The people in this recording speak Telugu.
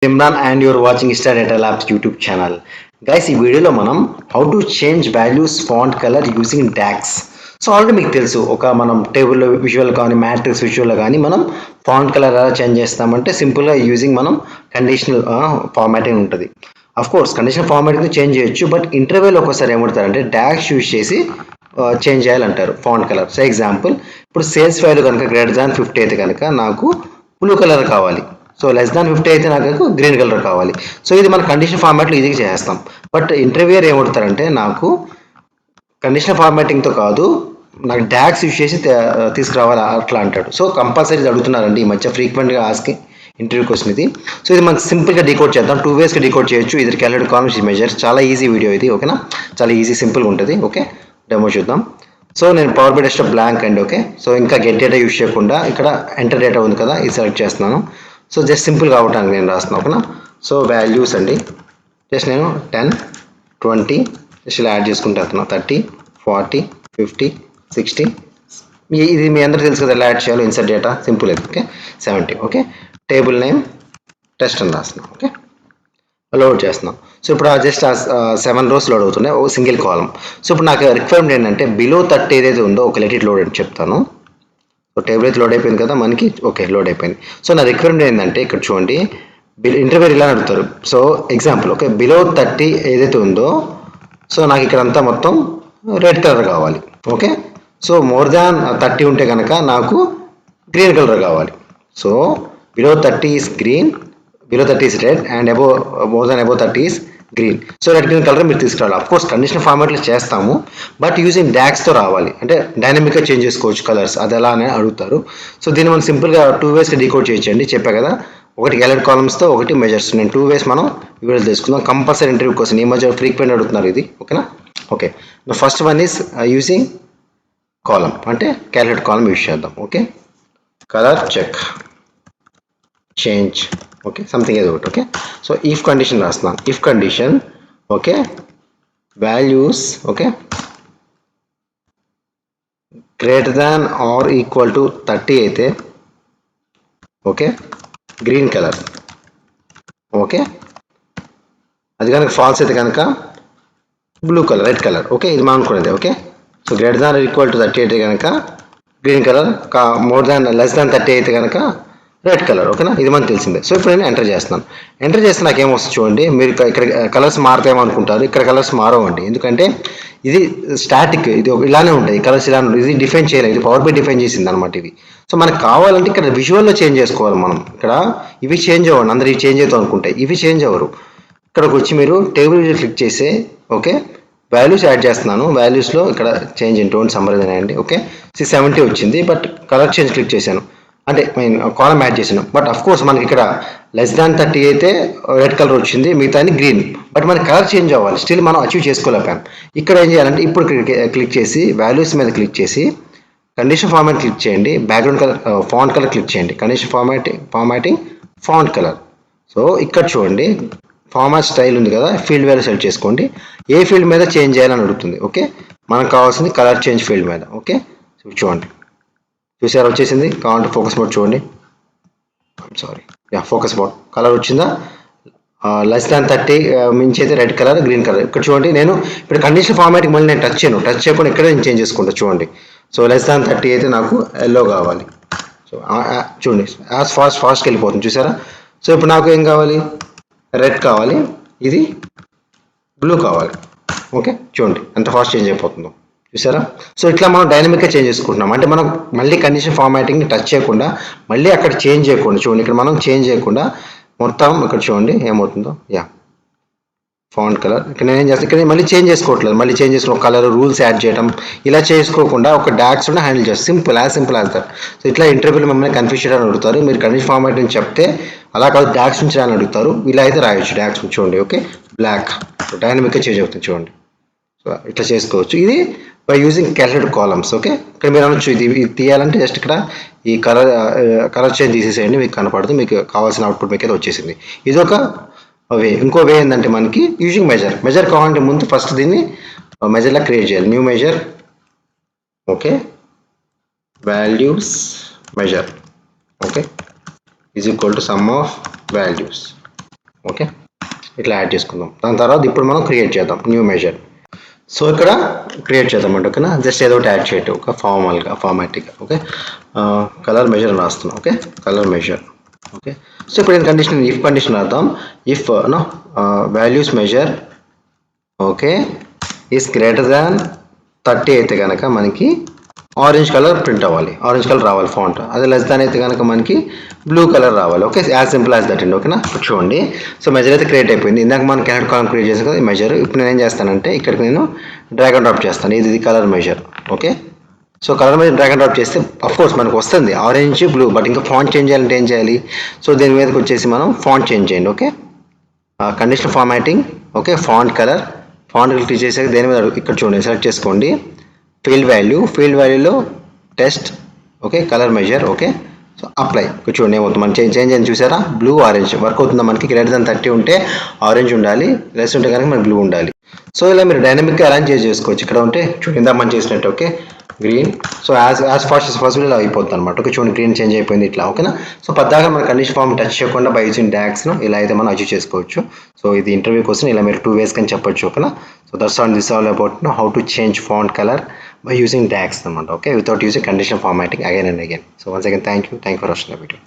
Imran and you're watching Star Data Labs YouTube channel. Guys, ఈ వీడియోలో మనం how to change values font colour using docs. So already మీకు తెలుసు మనం టేబుల్లో విజువల్ కానీ మ్యాట్రిక్స్ విజువల్లో కానీ మనం ఫాంట్ కలర్ ఎలా చేంజ్ చేస్తామంటే సింపుల్గా యూజింగ్ మనం కండిషనల్ ఫార్మాటింగ్ ఉంటుంది. Of course conditional formatting change చేయొచ్చు, బట్ ఇంటర్వ్యూలో ఒకసారి ఏమంటారంటే డాక్స్ యూజ్ చేసి చేంజ్ చేయాలంటారు ఫాంట్ కలర్. సో ఎగ్జాంపుల్, ఇప్పుడు సేల్స్ వాల్యూ కనుక గ్రేటర్ దాన్ 50 అయితే కనుక నాకు బ్లూ కలర్ కావాలి. సో లెస్ దాన్ 50 అయితే నాకు గ్రీన్ కలర్ కావాలి. సో ఇది మన కండిషన్ ఫార్మాట్లో ఈజీగా చేస్తాం. బట్ ఇంటర్వ్యూయర్ ఏమడుతారంటే నాకు కండిషన్ ఫార్మాటింగ్తో కాదు, నాకు డాక్స్ యూజ్ చేసి తీసుకురావాలి అట్లా అంటాడు. సో కంపల్సరీ అడుగుతున్నారండి ఈ మధ్య ఫ్రీక్వెంట్గా ఆస్కి ఇంటర్వ్యూ క్వశ్చన్ ఇది. సో ఇది మనకు సింపుల్గా డీకోడ్ చేద్దాం. 2 వేస్గా డీకోడ్ చేయొచ్చు. ఇది క్యాలిక్యులేట్ కాలమ్స్ మెజర్స్. చాలా ఈజీ వీడియో ఇది, ఓకేనా? చాలా ఈజీ సింపుల్గా ఉంటుంది. ఓకే, డెమో చూద్దాం. సో నేను పవర్ బి డెస్క్టాప్ బ్లాంక్ అండి. ఓకే, సో ఇంకా గెట్ డేటా యూజ్ చేయకుండా ఇక్కడ ఎంటర్ డేటా ఉంది కదా, ఇది సెలెక్ట్ చేస్తున్నాను. సో జస్ట్ సింపుల్గా అవ్వటానికి నేను రాస్తున్నాను, ఓకేనా? సో వాల్యూస్ అండి, జస్ట్ నేను 10, 20 జస్ట్ ఇలా యాడ్ చేసుకుంటూ వెళ్తున్నాను. 30, 40, 50, 60. ఇది మీ అందరూ తెలుసు కదా ఎలా యాడ్ చేయాలో. ఇన్సర్ట్ డేటా సింపుల్ అది. Okay, 70. Okay, table name test అని రాస్తున్నాం. ఓకే, లోడ్ చేస్తున్నాం. సో ఇప్పుడు జస్ట్ 7 rows లోడ్ అవుతున్నాయి, ఓ సింగిల్ కాలం. సో ఇప్పుడు నాకు రిక్వైర్మెంట్ ఏంటంటే బిలో 30 ఏదైతే ఉందో ఒక లెట్ ఇట్ లోడ్ అని చెప్తాను. సో టేబుల్ అయితే లోడ్ అయిపోయింది కదా మనకి. ఓకే, లోడ్ అయిపోయింది. సో నా రిక్వైర్మెంట్ ఏంటంటే ఇక్కడ చూడండి, ఇంటర్వ్యూ ఇలా అడుగుతారు. సో ఎగ్జాంపుల్, ఓకే, బిలో 30 ఏదైతే ఉందో సో నాకు ఇక్కడ అంతా మొత్తం రెడ్ కలర్ కావాలి. ఓకే, సో మోర్ దాన్ 30 ఉంటే కనుక నాకు గ్రీన్ కలర్ కావాలి. So below 30 is green, below 30 is red, and more than above 30 is green. So red green colour మీరు తీసుకురావాలి. అఫ్ కోర్స్ కండిషనల్ ఫార్మాట్లో చేస్తాము, బట్ యూజింగ్ డాక్స్తో రావాలి. అంటే డైనమిక్గా చేంజ్ చేసుకోవచ్చు కలర్స్, అది ఎలా అని అడుగుతారు. సో దీన్ని మనం సింపుల్గా 2 వేస్గా డీకోడ్ చేయొచ్చండి. చెప్పా కదా, ఒకటి క్యాలిక్యులేట్ కాలమ్స్తో, ఒకటి మెజర్స్. నేను 2 వేస్ మనం వీడియో తెలుసుకుందాం. కంపల్సరీ ఇంటర్వ్యూ కోసం ఈ మధ్య ఫ్రీక్వెంట్ అడుగుతున్నారు ఇది, ఓకేనా? Okay, first one is using column, అంటే క్యాలిక్యులేట్ కాలమ్ యూజ్ చేద్దాం. Okay, colour check change, okay, something ఏదో ఒకటి. ఓకే, సో ఇఫ్ కండిషన్ రాస్తున్నాను. If condition, okay, values, okay, greater than or equal to 30 అయితే ఓకే గ్రీన్ కలర్. ఓకే, అది కనుక ఫాల్స్ అయితే కనుక blue colour, red colour. Okay, ఇది మనం అనుకునేది. Okay, so greater than equal to 30 అయితే కనుక green colour, more than less than 30 అయితే కనుక రెడ్ కలర్. ఓకేనా, ఇది మనకు తెలిసిందే. సో ఇప్పుడు నేను ఎంటర్ చేస్తున్నాను. ఎంటర్ చేస్తే నాకు ఏమొస్తుంది చూడండి. మీరు ఇక్కడ కలర్స్ మారుతాయేమో అనుకుంటారు, ఇక్కడ కలర్స్ మారవండి. ఎందుకంటే ఇది స్టాటిక్, ఇది ఇలానే ఉంటాయి కలర్స్, ఇలా ఇది డిఫైన్ చేయలేదు, ఇది పవర్ బి డిఫైన్ చేసింది అనమాట ఇది. సో మనకు కావాలంటే ఇక్కడ విజువల్లో చేంజ్ చేసుకోవాలి మనం. ఇక్కడ ఇవి చేంజ్ అవ్వండి, అందరు ఇవి చేంజ్ అవుతాం అనుకుంటే ఇవి చేంజ్ అవ్వరు. ఇక్కడికి వచ్చి మీరు టేబుల్ క్లిక్ చేసి, ఓకే, వాల్యూస్ యాడ్ చేస్తున్నాను. వాల్యూస్లో ఇక్కడ చేంజ్ ఇన్ టోన్ సమ్మరీ అండి. ఓకే, 70 వచ్చింది, బట్ కలర్ చేంజ్ క్లిక్ చేశాను, అంటే కాలం యాడ్ చేసాను. బట్ అఫ్ కోర్స్ మనకి ఇక్కడ లెస్ దాన్ 30 అయితే రెడ్ కలర్ వచ్చింది, మిగతా గ్రీన్. బట్ మన కలర్ చేంజ్ అవ్వాలి, స్టిల్ మనం అచీవ్ చేసుకోలేకపోయాం. ఇక్కడ ఏం చేయాలంటే ఇప్పుడు క్లిక్ చేసి వాల్యూస్ మీద క్లిక్ చేసి కండిషన్ ఫార్మాట్ క్లిక్ చేయండి, background colour font colour click చేయండి, condition formatting font colour. So ఇక్కడ చూడండి ఫార్మాట్ స్టైల్ ఉంది కదా, ఫీల్డ్ వాల్యూ సెలెక్ట్ చేసుకోండి. ఏ ఫీల్డ్ మీద చేంజ్ చేయాలని అడుగుతుంది. ఓకే, మనకు కావాల్సింది కలర్ చేంజ్ ఫీల్డ్ మీద. ఓకే, చూడండి, చూసారు వచ్చేసింది. కావాలంటే ఫోకస్ మోడ్ చూడండి. సారీ, ఫోకస్ మోడ్ కలర్ వచ్చిందా? లెస్ దాన్ 30 మించి అయితే రెడ్ కలర్, గ్రీన్ కలర్. ఇక్కడ చూడండి, నేను ఇప్పుడు కండిషన్ ఫార్మాట్కి మళ్ళీ నేను టచ్ చేయకుండా ఇక్కడే నేను చేంజ్ చేసుకుంటా. చూడండి, సో లెస్ దాన్ 30 అయితే నాకు ఎల్లో కావాలి. సో చూడండి యాజ్ ఫాస్ట్కి వెళ్ళిపోతుంది, చూసారా? సో ఇప్పుడు నాకు ఏం కావాలి? రెడ్ కావాలి, ఇది బ్లూ కావాలి. ఓకే, చూడండి ఎంత ఫాస్ట్ చేంజ్ అయిపోతుందో, చూసారా? సో ఇట్లా మనం డైనమిక్గా చేంజ్ చేసుకుంటున్నాం. అంటే మనం మళ్ళీ కండిషన్ ఫార్మాటింగ్ని టచ్ చేయకుండా, మళ్ళీ అక్కడ చేంజ్ చేయకుండా, చూడండి ఇక్కడ మనం చేంజ్ చేయకుండా మొత్తం ఇక్కడ చూడండి ఏమవుతుందో. ఫాంట్ కలర్ ఇక్కడ నేను ఏం చేస్తాను, ఇక్కడ మళ్ళీ చేంజ్ చేసుకోవట్లేదు. మళ్ళీ చేంజ్ చేసుకున్న కలర్ రూల్స్ యాడ్ చేయడం ఇలా చేసుకోకుండా ఒక డాక్స్ ఉంటే హ్యాండిల్ చేస్తాం. సింపుల్ యాజ్ అవుతారు. సో ఇట్లా ఇంటర్వ్యూలో మిమ్మల్ని కన్ఫ్యూజ్ చేయడానికి అడుగుతారు. మీరు కండిషన్ ఫార్మాటింగ్ చెప్తే అలా కాదు డాక్స్ నుంచి అని అడుగుతారు. ఇలా అయితే రాయొచ్చు డాక్స్ చూడండి. ఓకే, బ్లాక్ డైనమిక్గా చేంజ్ అవుతుంది చూడండి. సో ఇట్లా చేసుకోవచ్చు ఇది by using calculate columns. Okay, ఇక్కడ మీరు అనొచ్చు ఇది తీయాలంటే జస్ట్ ఇక్కడ ఈ కలర్ చేంజ్ తీసేసేయండి, మీకు కనపడదు, మీకు కావాల్సిన అవుట్పుట్ మీకు అయితే వచ్చేసింది. ఇది ఒక వే. ఇంకో వే ఏంటంటే మనకి యూజింగ్ మెజర్ కావాలంటే ముందు ఫస్ట్ దీన్ని మెజర్లా క్రియేట్ చేయాలి. New measure, okay, values measure, okay, is equal to sum of values. Okay, ఇట్లా యాడ్ చేసుకుందాం. దాని తర్వాత ఇప్పుడు మనం క్రియేట్ చేద్దాం న్యూ మెజర్. సో ఇక్కడ క్రియేట్ చేద్దామంటే ఓకేనా, జస్ట్ ఏదో ఒకటి యాడ్ చేయటం ఒక ఫార్మాటిక్గా. ఓకే, కలర్ మెజర్ రాస్తున్నాం. Okay, colour measure. Okay, so ఇప్పుడు నేను కండిషన్ ఇఫ్ కండిషన్ రాద్దాం. If no values measure okay is greater than 30 అయితే కనుక మనకి ఆరెంజ్ కలర్ ప్రింట్ అవ్వాలి, ఆరెంజ్ కలర్ రావాలి ఫాంట్. అదే లెస్ దాన్ అయితే కనుక మనకి బ్లూ కలర్ రావాలి. Okay, as simple as that అండి. ఓకేనా, ఇప్పుడు చూడండి. సో మెజర్ అయితే క్రియేట్ అయిపోయింది. ఇందాక మనం క్యారెట్ కాలం క్రియేట్ చేసాం కదా ఈ మెజర్. ఇప్పుడు నేను ఏం చేస్తానంటే ఇక్కడికి నేను డ్రాగ్ అండ్ డ్రాప్ చేస్తాను. ఇది colour measure. Okay, so colour మీద డ్రాగ్ అండ్ డ్రాప్ చేస్తే అఫ్ కోర్స్ మనకు వస్తుంది ఆరెంజ్ బ్లూ, బట్ ఇంకా ఫాంట్ చేంజ్ చేయాలంటే ఏం చేయాలి? సో దీని మీదకి వచ్చేసి మనం ఫాంట్ చేంజ్ చేయండి. Okay, conditional formatting. Okay, font colour, font click చేసాక దేని మీద ఇక్కడ చూడండి సెలెక్ట్ చేసుకోండి. ఫీల్డ్ వాల్యూలో test. Okay, colour measure. Okay, so apply. చూడండి ఏమవుతుంది మనం చేంజ్ అని చూసారా, బ్లూ ఆరెంజ్ వర్క్ అవుతుందా మనకి. గ్రేటర్ దాన్ 30 ఉంటే ఆరెంజ్ ఉండాలి, లెస్ ఉంటే కనుక మనకి బ్లూ ఉండాలి. సో ఇలా మీరు డైనమిక్గా అరేంజ్ చేసుకోవచ్చు. ఇక్కడ ఉంటే చూడండి మనం చేసినట్టు. Okay, green. So as fast as possible ఇలా అయిపోతుంది అనమాట. ఓకే, చూడండి గ్రీన్ చేంజ్ అయిపోయింది ఇట్లా. ఓకేనా, సో పద్దాగా మన కండిషన్ ఫామ్ టచ్ చేయకుండా బై యూజింగ్ డాగ్స్ను ఇలా అయితే మనం అచీవ్ చేసుకోవచ్చు. సో ఇది ఇంటర్వ్యూ కోసం ఇలా మీరు 2 ways అని చెప్పొచ్చు. ఓకేనా, so that's on this all about how to change font colour by using DAX. Okay, without using conditional formatting again and again. So once again, thank you for watching the video.